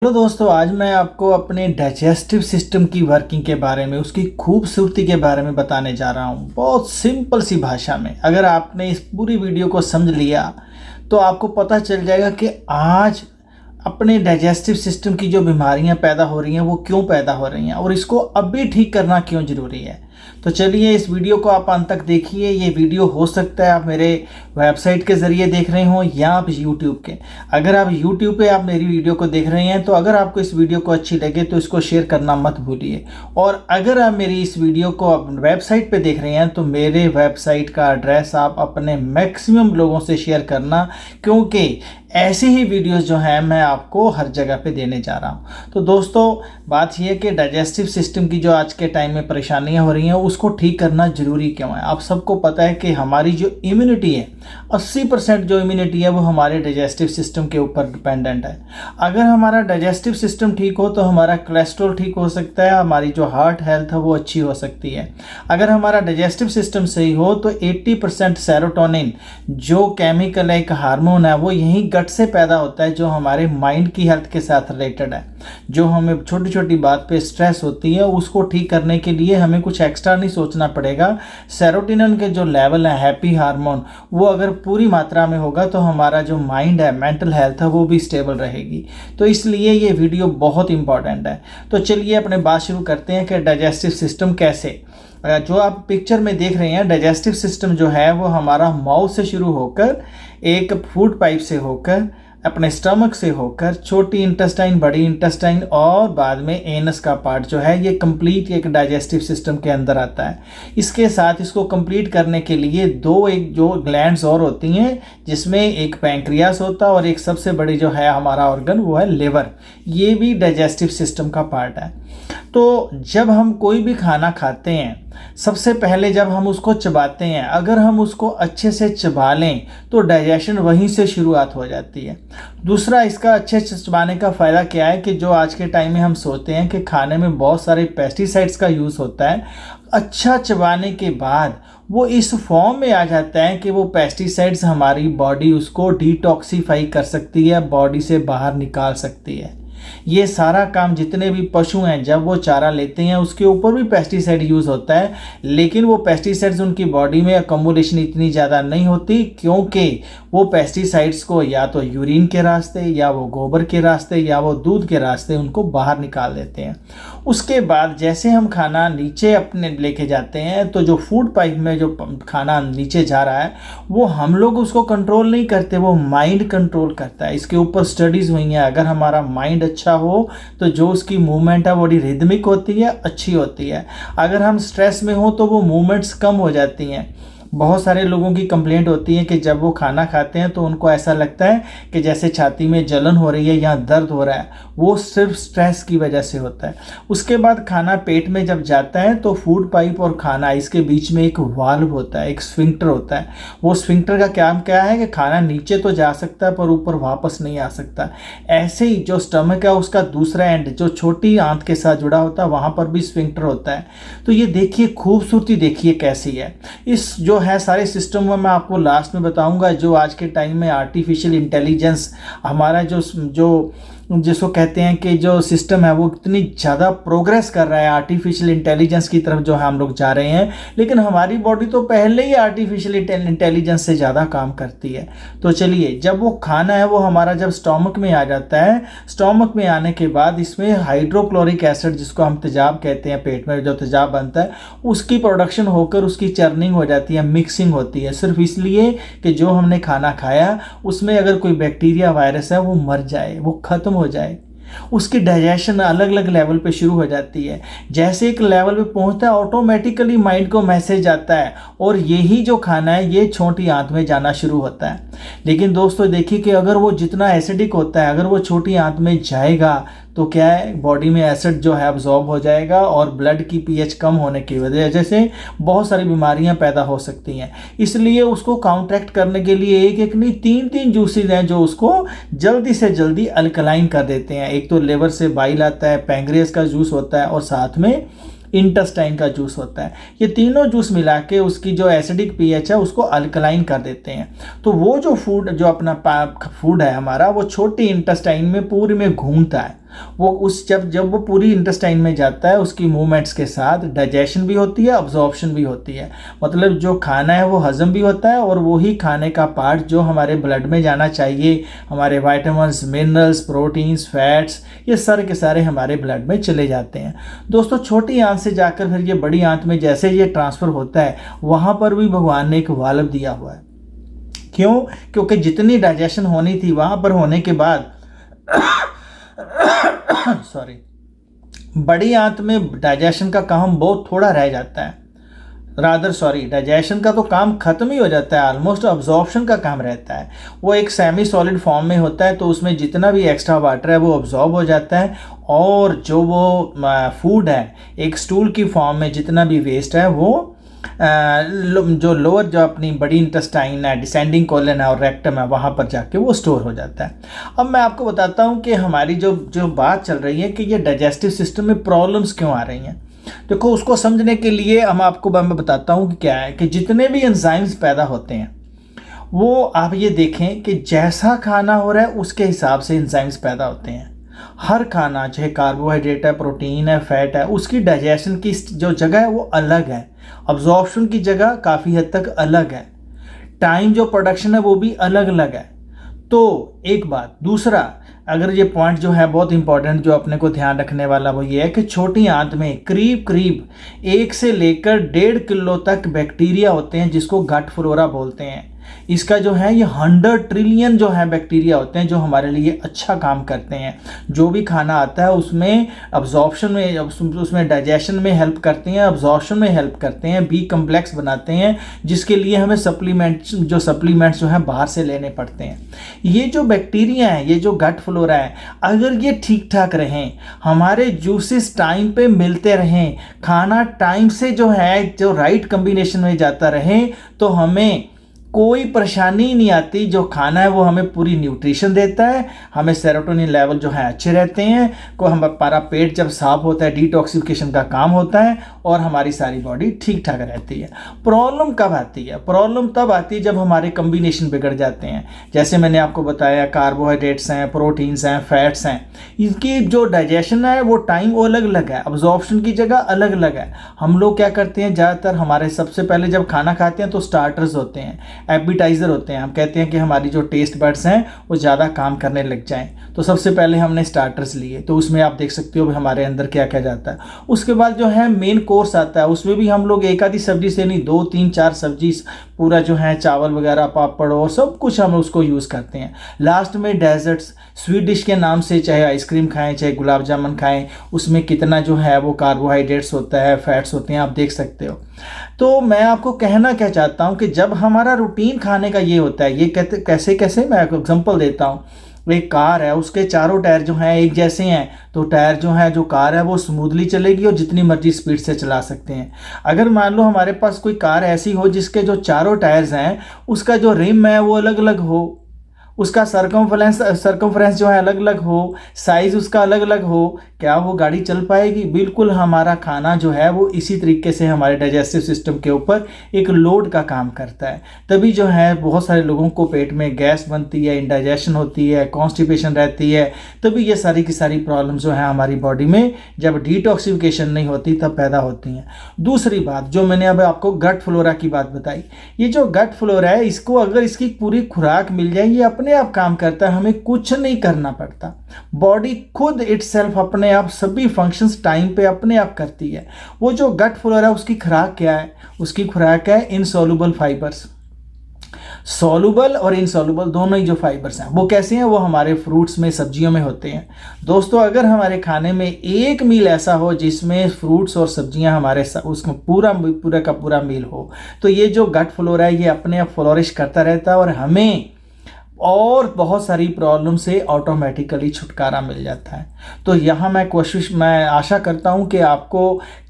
Hello दोस्तों, आज मैं आपको अपने डाइजेस्टिव सिस्टम की वर्किंग के बारे में, उसकी खूबसूरती के बारे में बताने जा रहा हूँ। बहुत सिंपल सी भाषा में अगर आपने इस पूरी वीडियो को समझ लिया तो आपको पता चल जाएगा कि आज अपने डाइजेस्टिव सिस्टम की जो बीमारियां पैदा हो रही हैं वो क्यों पैदा हो रही हैं और इसको अभी ठीक करना क्यों ज़रूरी है। तो चलिए इस वीडियो को आप अंत तक देखिए। ये वीडियो हो सकता है आप मेरे वेबसाइट के ज़रिए देख रहे हो या आप यूट्यूब के। अगर आप यूट्यूब पे आप मेरी वीडियो को देख रहे हैं तो अगर आपको इस वीडियो को अच्छी लगे तो इसको शेयर करना मत भूलिए। और अगर आप मेरी इस वीडियो को वेबसाइट पे देख रहे हैं तो मेरे वेबसाइट का एड्रेस आप अपने मैक्सिमम लोगों से शेयर करना, क्योंकि ऐसी ही वीडियोस जो हैं मैं आपको हर जगह पे देने जा रहा हूं। तो दोस्तों, बात यह है कि डाइजेस्टिव सिस्टम की जो आज के टाइम में परेशानियां हो रही हैं उसको ठीक करना ज़रूरी क्यों है। आप सबको पता है कि हमारी जो इम्यूनिटी है 80% जो इम्यूनिटी है वो हमारे डाइजेस्टिव सिस्टम के ऊपर डिपेंडेंट है। अगर हमारा डाइजेस्टिव सिस्टम ठीक हो तो हमारा कोलेस्ट्रॉल ठीक हो सकता है, हमारी जो हार्ट हेल्थ है वो अच्छी हो सकती है। अगर हमारा डाइजेस्टिव सिस्टम सही हो तो 80% सेरोटोनिन जो केमिकल है, एक हार्मोन है, वो यहीं गट से पैदा होता है जो हमारे माइंड की हेल्थ के साथ रिलेटेड है। जो हमें छोटी छोटी बात पे स्ट्रेस होती है उसको ठीक करने के लिए हमें कुछ एक्स्ट्रा नहीं सोचना पड़ेगा। सेरोटोनिन के जो लेवल है, हैप्पी हार्मोन, वो अगर पूरी मात्रा में होगा तो हमारा जो माइंड है, मेंटल हेल्थ है, वो भी स्टेबल रहेगी। तो इसलिए ये वीडियो बहुत इंपॉर्टेंट है। तो चलिए अपने बात शुरू करते हैं कि डाइजेस्टिव सिस्टम कैसे। जो आप पिक्चर में देख रहे हैं, डाइजेस्टिव सिस्टम जो है वो हमारा माउथ से शुरू होकर एक फूड पाइप से होकर अपने स्टमक से होकर छोटी इंटेस्टाइन, बड़ी इंटेस्टाइन और बाद में एनस का पार्ट जो है ये कंप्लीट एक डाइजेस्टिव सिस्टम के अंदर आता है। इसके साथ इसको कंप्लीट करने के लिए एक जो ग्लैंड्स और होती हैं, जिसमें एक पैंक्रियास होता है और एक सबसे बड़ी जो है हमारा ऑर्गन वो है लिवर। ये भी डाइजेस्टिव सिस्टम का पार्ट है। तो जब हम कोई भी खाना खाते हैं सबसे पहले जब हम उसको चबाते हैं, अगर हम उसको अच्छे से चबा लें तो डाइजेशन वहीं से शुरुआत हो जाती है। दूसरा, इसका अच्छे से चबाने का फ़ायदा क्या है कि जो आज के टाइम में हम सोचते हैं कि खाने में बहुत सारे पेस्टिसाइड्स का यूज़ होता है, अच्छा चबाने के बाद वो इस फॉर्म में आ जाता है कि वो पेस्टिसाइड्स हमारी बॉडी उसको डिटॉक्सिफाई कर सकती है, बॉडी से बाहर निकाल सकती है। ये सारा काम जितने भी पशु हैं जब वो चारा लेते हैं उसके ऊपर भी पेस्टिसाइड यूज़ होता है, लेकिन वो पेस्टिसाइड्स उनकी बॉडी में अकोमोडेशन इतनी ज़्यादा नहीं होती, क्योंकि वो पेस्टिसाइड्स को या तो यूरिन के रास्ते या वो गोबर के रास्ते या वो दूध के रास्ते उनको बाहर निकाल देते हैं। उसके बाद जैसे हम खाना नीचे अपने लेके जाते हैं तो जो फूड पाइप में जो खाना नीचे जा रहा है वो हम लोग उसको कंट्रोल नहीं करते, वो माइंड कंट्रोल करता है। इसके ऊपर स्टडीज़ हुई हैं। अगर हमारा माइंड अच्छा हो तो जो उसकी मूवमेंट है बड़ी रिदमिक होती है, अच्छी होती है। अगर हम स्ट्रेस में हो तो वो मूवमेंट्स कम हो जाती हैं। बहुत सारे लोगों की कंप्लेंट होती है कि जब वो खाना खाते हैं तो उनको ऐसा लगता है कि जैसे छाती में जलन हो रही है या दर्द हो रहा है, वो सिर्फ स्ट्रेस की वजह से होता है। उसके बाद खाना पेट में जब जाता है तो फूड पाइप और खाना इसके बीच में एक वाल्व होता है, एक स्फिंक्टर होता है। वो स्फिंक्टर का काम क्या है कि खाना नीचे तो जा सकता है पर ऊपर वापस नहीं आ सकता। ऐसे ही जो स्टमक है उसका दूसरा एंड जो छोटी आंत के साथ जुड़ा होता है वहाँ पर भी स्फिंक्टर होता है। तो ये देखिए खूबसूरती, देखिए कैसी है। इस जो है सारे सिस्टम में मैं आपको लास्ट में बताऊंगा। जो आज के टाइम में आर्टिफिशियल इंटेलिजेंस हमारा जो जिसको कहते हैं कि जो सिस्टम है वो इतनी ज़्यादा प्रोग्रेस कर रहा है आर्टिफिशियल इंटेलिजेंस की तरफ जो है हम लोग जा रहे हैं, लेकिन हमारी बॉडी तो पहले ही आर्टिफिशियल इंटेलिजेंस से ज़्यादा काम करती है। तो चलिए, जब वो खाना है वो हमारा जब स्टोमक में आ जाता है, स्टोमक में आने के बाद इसमें हाइड्रोक्लोरिक एसिड जिसको हम तेजाब कहते हैं, पेट में जो तेजाब बनता है उसकी प्रोडक्शन होकर उसकी चर्निंग हो जाती है, मिक्सिंग होती है, सिर्फ इसलिए कि जो हमने खाना खाया उसमें अगर कोई बैक्टीरिया वायरस है वो मर जाए, वो खत्म हो जाए। उसकी डाइजेशन अलग अलग लेवल पे शुरू हो जाती है। जैसे एक लेवल पे पहुंचता है ऑटोमेटिकली माइंड को मैसेज आता है और यही जो खाना है ये छोटी आंत में जाना शुरू होता है। लेकिन दोस्तों देखिए कि अगर वो जितना एसिडिक होता है, अगर वो छोटी आंत में जाएगा तो क्या है, बॉडी में एसिड जो है अब्जॉर्ब हो जाएगा और ब्लड की पीएच कम होने की वजह से बहुत सारी बीमारियां पैदा हो सकती हैं। इसलिए उसको काउंटरैक्ट करने के लिए एक एक नहीं तीन जूसेस हैं जो उसको जल्दी से जल्दी अल्कलाइन कर देते हैं। एक तो लिवर से बाइल आता है, पैंक्रियास का जूस होता है और साथ में इंटेस्टाइन का जूस होता है। ये तीनों जूस मिला के उसकी जो एसिडिक पीएच है उसको अल्कलाइन कर देते हैं। तो वो जो फूड जो अपना फूड है हमारा वो छोटी इंटेस्टाइन में पूरी में घूमता है। वो उस जब जब वो पूरी इंटेस्टाइन में जाता है, उसकी मूवमेंट्स के साथ डाइजेशन भी होती है, अब्जॉर्प्शन भी होती है। मतलब जो खाना है वो हजम भी होता है, और वही खाने का पार्ट जो हमारे ब्लड में जाना चाहिए, हमारे वाइटामिन्स, मिनरल्स, प्रोटीन्स, फैट्स, ये सारे के सारे हमारे ब्लड में चले जाते हैं। दोस्तों, छोटी आंत से जाकर फिर ये बड़ी आंत में जैसे ये ट्रांसफ़र होता है, वहाँ पर भी भगवान ने एक वाल्व दिया हुआ है। क्यों? क्योंकि जितनी डाइजेशन होनी थी वहाँ पर होने के बाद सॉरी, बड़ी आंत में डाइजेशन का काम बहुत थोड़ा रह जाता है। डाइजेशन का तो काम खत्म ही हो जाता है, ऑलमोस्ट अब्जॉर्प्शन का काम रहता है। वो एक सेमी सॉलिड फॉर्म में होता है, तो उसमें जितना भी एक्स्ट्रा वाटर है वो अब्जॉर्ब हो जाता है, और जो वो फूड है एक स्टूल की फॉर्म में जितना भी वेस्ट है वो जो लोअर जो अपनी बड़ी इंटेस्टाइन है, डिसेंडिंग कोलन है और रेक्टम है, वहाँ पर जाके वो स्टोर हो जाता है। अब मैं आपको बताता हूँ कि हमारी जो बात चल रही है कि ये डाइजेस्टिव सिस्टम में प्रॉब्लम्स क्यों आ रही हैं। देखो, उसको समझने के लिए मैं बताता हूँ कि क्या है कि जितने भी एंजाइम्स पैदा होते हैं वो आप ये देखें कि जैसा खाना हो रहा है उसके हिसाब से एंजाइम्स पैदा होते हैं। हर खाना, चाहे कार्बोहाइड्रेट है, प्रोटीन है, फैट है, उसकी डाइजेशन की जो जगह है वो अलग है, अब्जॉर्प्शन की जगह काफ़ी हद तक अलग है, टाइम जो प्रोडक्शन है वो भी अलग अलग है। तो एक बात। दूसरा, अगर ये पॉइंट जो है बहुत इंपॉर्टेंट जो अपने को ध्यान रखने वाला वो ये है कि छोटी आंत में करीब करीब 1 से लेकर 1.5 किलो तक बैक्टीरिया होते हैं, जिसको गट फ्लोरा बोलते हैं। इसका जो है ये 100 ट्रिलियन जो है बैक्टीरिया होते हैं जो हमारे लिए अच्छा काम करते हैं। जो भी खाना आता है उसमें अब्जॉर्प्शन में, उसमें डाइजेशन में हेल्प करते हैं, अब्जॉर्प्शन में हेल्प करते हैं, बी कम्प्लेक्स बनाते हैं, जिसके लिए हमें सप्लीमेंट्स जो हैं बाहर से लेने पड़ते हैं। ये जो बैक्टीरिया है, ये जो गट फ्लोरा है, अगर ये ठीक ठाक रहें, हमारे जूसेस टाइम पे मिलते रहें, खाना टाइम से जो है जो राइट कम्बिनेशन में जाता रहे, तो हमें कोई परेशानी नहीं आती। जो खाना है वो हमें पूरी न्यूट्रिशन देता है, हमें सेरोटोनिन लेवल जो है अच्छे रहते हैं, हमारा पेट जब साफ होता है डिटॉक्सिफिकेशन का काम होता है, और हमारी सारी बॉडी ठीक ठाक रहती है। प्रॉब्लम कब आती है? प्रॉब्लम तब आती है जब हमारे कम्बिनेशन बिगड़ जाते हैं। जैसे मैंने आपको बताया, कार्बोहाइड्रेट्स हैं, प्रोटीन्स हैं, फैट्स हैं, इनकी जो डाइजेशन है वो टाइम वो अलग अलग है, अब्जॉर्प्शन की जगह अलग अलग है। हम लोग क्या करते हैं, ज़्यादातर हमारे सबसे पहले जब खाना खाते हैं तो स्टार्टर्स होते हैं, एपिटाइज़र होते हैं। हम कहते हैं कि हमारी जो टेस्ट बड्स हैं वो ज़्यादा काम करने लग जाएं, तो सबसे पहले हमने स्टार्टर्स लिए, तो उसमें आप देख सकते हो हमारे अंदर क्या क्या जाता है। उसके बाद जो है मेन कोर्स आता है, उसमें भी हम लोग एक आधी सब्जी से नहीं, 2 3 4 सब्जी, पूरा जो है चावल वगैरह, पापड़ और सब कुछ हम उसको यूज़ करते हैं। लास्ट में डेजर्ट्स, स्वीट डिश के नाम से, चाहे आइसक्रीम खाएं, चाहे गुलाब जामुन खाएं, उसमें कितना जो है वो कार्बोहाइड्रेट्स होता है, फैट्स होते हैं, आप देख सकते हो। तो मैं आपको कहना क्या चाहता हूँ कि जब हमारा रूटीन खाने का ये होता है, ये कैसे कैसे मैं आपको एग्जांपल देता हूँ। एक कार है, उसके चारों टायर जो हैं एक जैसे हैं, तो टायर जो है जो कार है वो स्मूथली चलेगी और जितनी मर्जी स्पीड से चला सकते हैं। अगर मान लो हमारे पास कोई कार ऐसी हो जिसके जो चारों टायर्स हैं, उसका जो रिम है वो अलग अलग हो, उसका सरकमफ्रेंस जो है अलग अलग हो, साइज़ उसका अलग अलग हो, क्या वो गाड़ी चल पाएगी? बिल्कुल। हमारा खाना जो है वो इसी तरीके से हमारे डाइजेस्टिव सिस्टम के ऊपर एक लोड का काम करता है। तभी जो है बहुत सारे लोगों को पेट में गैस बनती है, इंडाइजेशन होती है, कॉन्स्टिपेशन रहती है। तभी ये सारी की सारी प्रॉब्लम्स जो है हमारी बॉडी में जब डिटॉक्सिफिकेशन नहीं होती तब पैदा होती हैं। दूसरी बात जो मैंने अब आपको गट फ्लोरा की बात बताई, ये जो गट फ्लोरा है, इसको अगर इसकी पूरी खुराक मिल जाए, ये अपने आप काम करता है, हमें कुछ नहीं करना पड़ता। बॉडी खुद इटसेल्फ अपने आप सभी फंक्शंस टाइम पे अपने आप करती है। वो जो गट फ्लोरा है उसकी खुराक क्या है? उसकी खुराक है इनसॉल्युबल फाइबर्स। सॉल्युबल और इनसॉल्युबल दोनों ही जो फाइबर्स हैं वो कैसे हैं? वो हमारे फ्रूट्स में, सब्जियों में होते हैं। दोस्तों, अगर हमारे खाने में एक मील ऐसा हो जिसमें फ्रूट्स और सब्जियां हमारे उसमें पूरा का पूरा मील हो, तो ये जो गट फ्लोरा है ये अपने आप फ्लोरिश करता रहता है और हमें और बहुत सारी प्रॉब्लम से ऑटोमेटिकली छुटकारा मिल जाता है। तो यहाँ मैं आशा करता हूँ कि आपको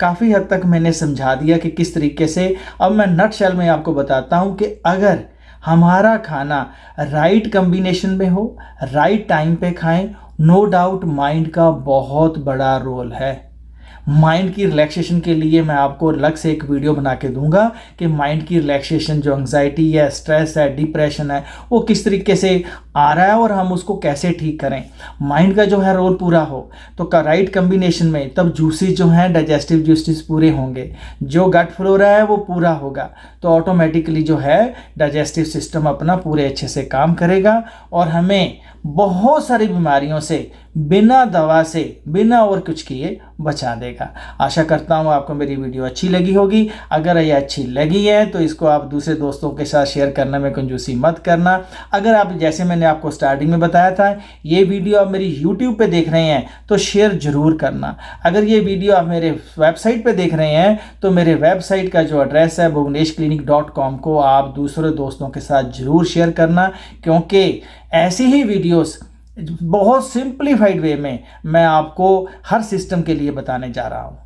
काफ़ी हद तक मैंने समझा दिया कि किस तरीके से। अब मैं नटशेल में आपको बताता हूँ कि अगर हमारा खाना राइट कम्बिनेशन में हो, राइट टाइम पे खाएं, नो डाउट माइंड का बहुत बड़ा रोल है। माइंड की रिलैक्सेशन के लिए मैं आपको अलग से एक वीडियो बना के दूंगा कि माइंड की रिलैक्सेशन, जो एंग्जाइटी है, स्ट्रेस है, डिप्रेशन है, वो किस तरीके से आ रहा है और हम उसको कैसे ठीक करें। माइंड का जो है रोल पूरा हो तो राइट कम्बिनेशन में तब जूसेस जो हैं डाइजेस्टिव जूसेस पूरे होंगे, जो गट फ्लोरा है वो पूरा होगा, तो ऑटोमेटिकली जो है डाइजेस्टिव सिस्टम अपना पूरे अच्छे से काम करेगा और हमें बहुत सारी बीमारियों से बिना दवा से बिना और कुछ किए बचा देगा। आशा करता हूँ आपको मेरी वीडियो अच्छी लगी होगी। अगर ये अच्छी लगी है तो इसको आप दूसरे दोस्तों के साथ शेयर करने में कंजूसी मत करना। अगर आप, जैसे मैंने आपको स्टार्टिंग में बताया था, ये वीडियो आप मेरी YouTube पे देख रहे हैं तो शेयर जरूर करना। अगर ये वीडियो आप मेरे वेबसाइट पे देख रहे हैं तो मेरे वेबसाइट का जो एड्रेस है bhuvaneshclinic.com को आप दूसरे दोस्तों के साथ जरूर शेयर करना, क्योंकि ऐसी ही वीडियोस बहुत सिंप्लीफाइड वे में मैं आपको हर सिस्टम के लिए बताने जा रहा हूँ।